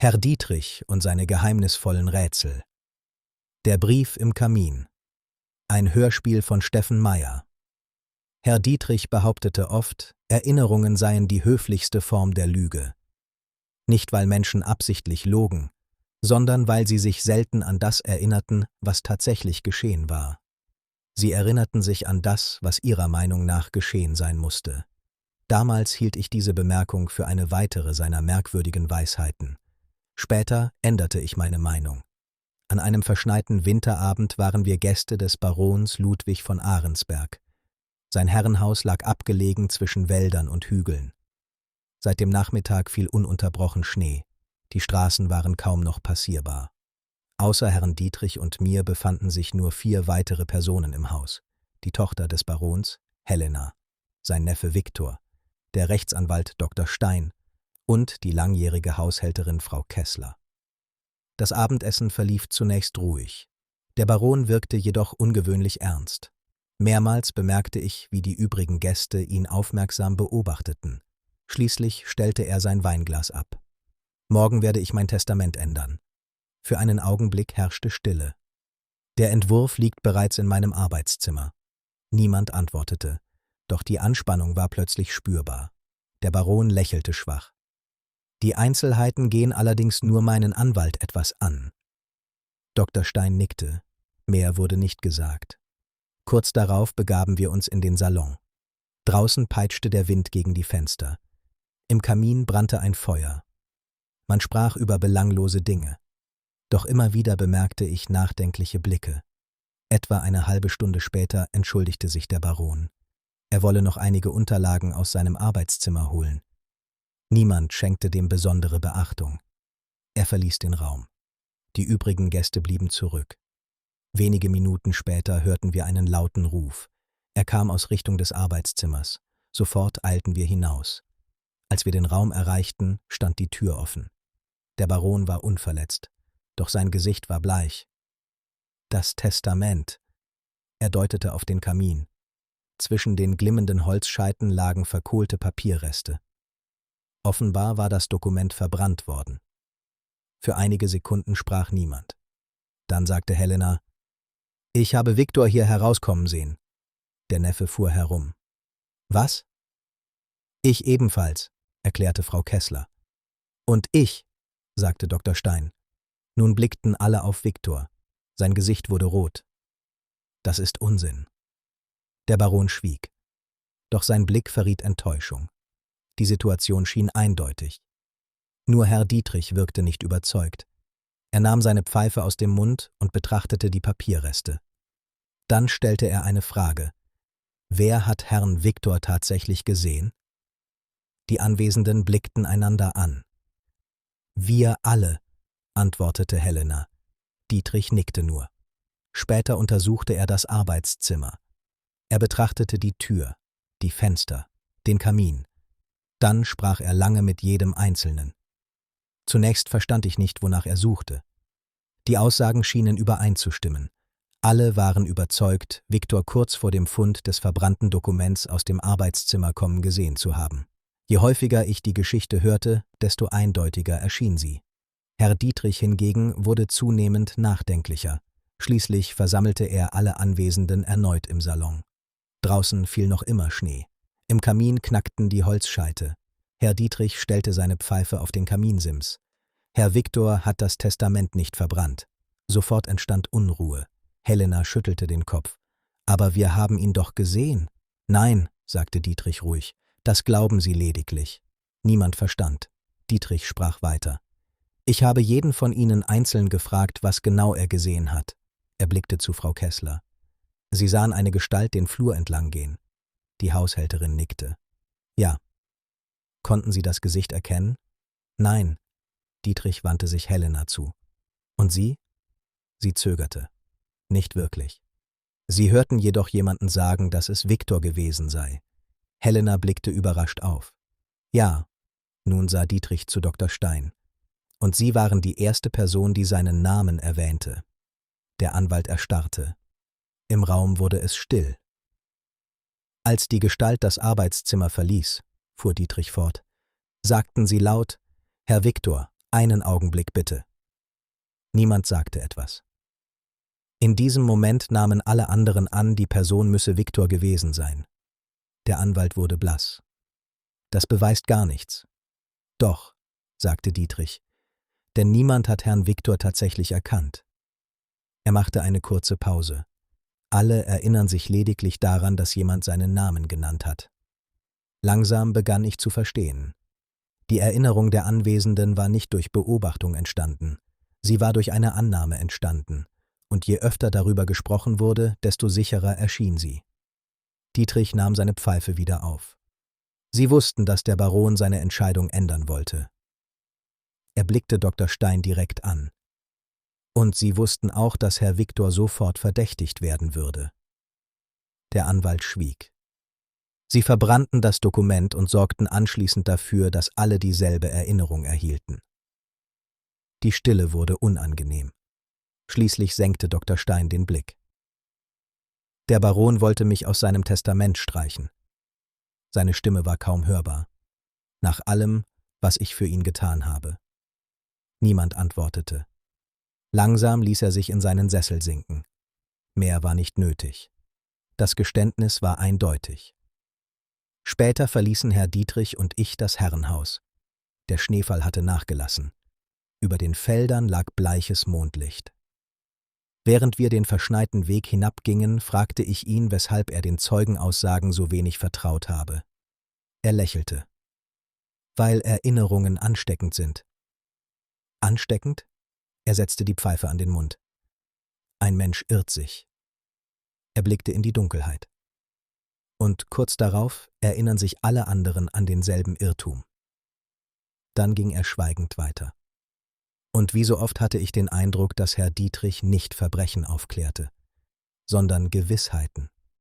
Herr Dietrich und seine geheimnisvollen Rätsel. Der Brief im Kamin. Ein Hörspiel von Steffen Meyer. Herr Dietrich behauptete oft, Erinnerungen seien die höflichste Form der Lüge. Nicht, weil Menschen absichtlich logen, sondern weil sie sich selten an das erinnerten, was tatsächlich geschehen war. Sie erinnerten sich an das, was ihrer Meinung nach geschehen sein musste. Damals hielt ich diese Bemerkung für eine weitere seiner merkwürdigen Weisheiten. Später änderte ich meine Meinung. An einem verschneiten Winterabend waren wir Gäste des Barons Ludwig von Arensberg. Sein Herrenhaus lag abgelegen zwischen Wäldern und Hügeln. Seit dem Nachmittag fiel ununterbrochen Schnee. Die Straßen waren kaum noch passierbar. Außer Herrn Dietrich und mir befanden sich nur 4 weitere Personen im Haus. Die Tochter des Barons, Helena, sein Neffe Viktor, der Rechtsanwalt Dr. Stein und die langjährige Haushälterin Frau Kessler. Das Abendessen verlief zunächst ruhig. Der Baron wirkte jedoch ungewöhnlich ernst. Mehrmals bemerkte ich, wie die übrigen Gäste ihn aufmerksam beobachteten. Schließlich stellte er sein Weinglas ab. »Morgen werde ich mein Testament ändern.« Für einen Augenblick herrschte Stille. »Der Entwurf liegt bereits in meinem Arbeitszimmer.« Niemand antwortete, doch die Anspannung war plötzlich spürbar. Der Baron lächelte schwach. »Die Einzelheiten gehen allerdings nur meinen Anwalt etwas an.« Dr. Stein nickte. Mehr wurde nicht gesagt. Kurz darauf begaben wir uns in den Salon. Draußen peitschte der Wind gegen die Fenster. Im Kamin brannte ein Feuer. Man sprach über belanglose Dinge. Doch immer wieder bemerkte ich nachdenkliche Blicke. Etwa eine halbe Stunde später entschuldigte sich der Baron. Er wolle noch einige Unterlagen aus seinem Arbeitszimmer holen. Niemand schenkte dem besondere Beachtung. Er verließ den Raum. Die übrigen Gäste blieben zurück. Wenige Minuten später hörten wir einen lauten Ruf. Er kam aus Richtung des Arbeitszimmers. Sofort eilten wir hinaus. Als wir den Raum erreichten, stand die Tür offen. Der Baron war unverletzt, doch sein Gesicht war bleich. »Das Testament«, er deutete auf den Kamin. Zwischen den glimmenden Holzscheiten lagen verkohlte Papierreste. Offenbar war das Dokument verbrannt worden. Für einige Sekunden sprach niemand. Dann sagte Helena: »Ich habe Viktor hier herauskommen sehen.« Der Neffe fuhr herum. »Was?« »Ich ebenfalls«, erklärte Frau Kessler. »Und ich«, sagte Dr. Stein. Nun blickten alle auf Viktor. Sein Gesicht wurde rot. »Das ist Unsinn.« Der Baron schwieg. Doch sein Blick verriet Enttäuschung. Die Situation schien eindeutig. Nur Herr Dietrich wirkte nicht überzeugt. Er nahm seine Pfeife aus dem Mund und betrachtete die Papierreste. Dann stellte er eine Frage. Wer hat Herrn Viktor tatsächlich gesehen? Die Anwesenden blickten einander an. »Wir alle«, antwortete Helena. Dietrich nickte nur. Später untersuchte er das Arbeitszimmer. Er betrachtete die Tür, die Fenster, den Kamin. Dann sprach er lange mit jedem Einzelnen. Zunächst verstand ich nicht, wonach er suchte. Die Aussagen schienen übereinzustimmen. Alle waren überzeugt, Viktor kurz vor dem Fund des verbrannten Dokuments aus dem Arbeitszimmer kommen gesehen zu haben. Je häufiger ich die Geschichte hörte, desto eindeutiger erschien sie. Herr Dietrich hingegen wurde zunehmend nachdenklicher. Schließlich versammelte er alle Anwesenden erneut im Salon. Draußen fiel noch immer Schnee. Im Kamin knackten die Holzscheite. Herr Dietrich stellte seine Pfeife auf den Kaminsims. Herr Viktor hat das Testament nicht verbrannt. Sofort entstand Unruhe. Helena schüttelte den Kopf. »Aber wir haben ihn doch gesehen.« »Nein«, sagte Dietrich ruhig, »das glauben Sie lediglich.« Niemand verstand. Dietrich sprach weiter. »Ich habe jeden von Ihnen einzeln gefragt, was genau er gesehen hat.« Er blickte zu Frau Kessler. Sie sahen eine Gestalt den Flur entlang gehen. Die Haushälterin nickte. »Ja.« »Konnten Sie das Gesicht erkennen?« »Nein.« Dietrich wandte sich Helena zu. »Und Sie?« Sie zögerte. »Nicht wirklich.« Sie hörten jedoch jemanden sagen, dass es Viktor gewesen sei. Helena blickte überrascht auf. »Ja«, nun sah Dietrich zu Dr. Stein. »Und Sie waren die erste Person, die seinen Namen erwähnte.« Der Anwalt erstarrte. Im Raum wurde es still. »Als die Gestalt das Arbeitszimmer verließ«, fuhr Dietrich fort, »sagten Sie laut: »Herr Viktor, Einen Augenblick bitte. Niemand sagte etwas. In diesem Moment nahmen alle anderen an, die Person müsse Viktor gewesen sein. Der Anwalt wurde blass. Das beweist gar nichts. Doch, sagte Dietrich, denn niemand hat Herrn Viktor tatsächlich erkannt. Er machte eine kurze Pause. Alle erinnern sich lediglich daran, dass jemand seinen Namen genannt hat. Langsam begann ich zu verstehen. Die Erinnerung der Anwesenden war nicht durch Beobachtung entstanden. Sie war durch eine Annahme entstanden. Und je öfter darüber gesprochen wurde, desto sicherer erschien sie. Dietrich nahm seine Pfeife wieder auf. Sie wussten, dass der Baron seine Entscheidung ändern wollte. Er blickte Dr. Stein direkt an. Und sie wussten auch, dass Herr Viktor sofort verdächtigt werden würde. Der Anwalt schwieg. Sie verbrannten das Dokument und sorgten anschließend dafür, dass alle dieselbe Erinnerung erhielten. Die Stille wurde unangenehm. Schließlich senkte Dr. Stein den Blick. Der Baron wollte mich aus seinem Testament streichen. Seine Stimme war kaum hörbar. Nach allem, was ich für ihn getan habe. Niemand antwortete. Langsam ließ er sich in seinen Sessel sinken. Mehr war nicht nötig. Das Geständnis war eindeutig. Später verließen Herr Dietrich und ich das Herrenhaus. Der Schneefall hatte nachgelassen. Über den Feldern lag bleiches Mondlicht. Während wir den verschneiten Weg hinabgingen, fragte ich ihn, weshalb er den Zeugenaussagen so wenig vertraut habe. Er lächelte. Weil Erinnerungen ansteckend sind. Ansteckend? Er setzte die Pfeife an den Mund. Ein Mensch irrt sich. Er blickte in die Dunkelheit. Und kurz darauf erinnern sich alle anderen an denselben Irrtum. Dann ging er schweigend weiter. Und wie so oft hatte ich den Eindruck, dass Herr Dietrich nicht Verbrechen aufklärte, sondern Gewissheiten.